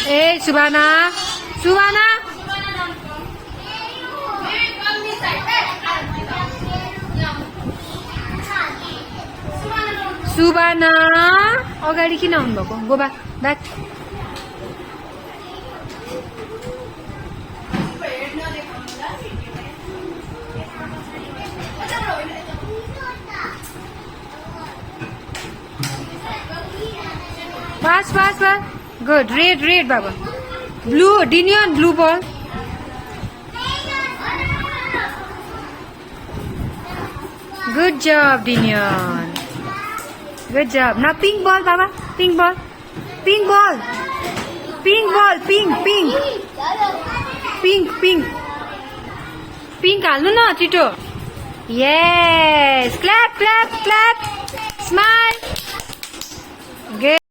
Hey, Subhana. Subhana. Subhana. अगाडि किन आउनु भएको? Go back. Back. Fast, fast, fast. Good. Red, red, Baba. Blue, Dinian, blue ball. Good job, Dinian. Good job. Now pink ball, Baba. Pink ball. Pink ball. Pink ball. Pink, pink. Pink, pink. Pink, हाल्नु न छिटो. Yes. Clap, clap, clap. Smile. Good.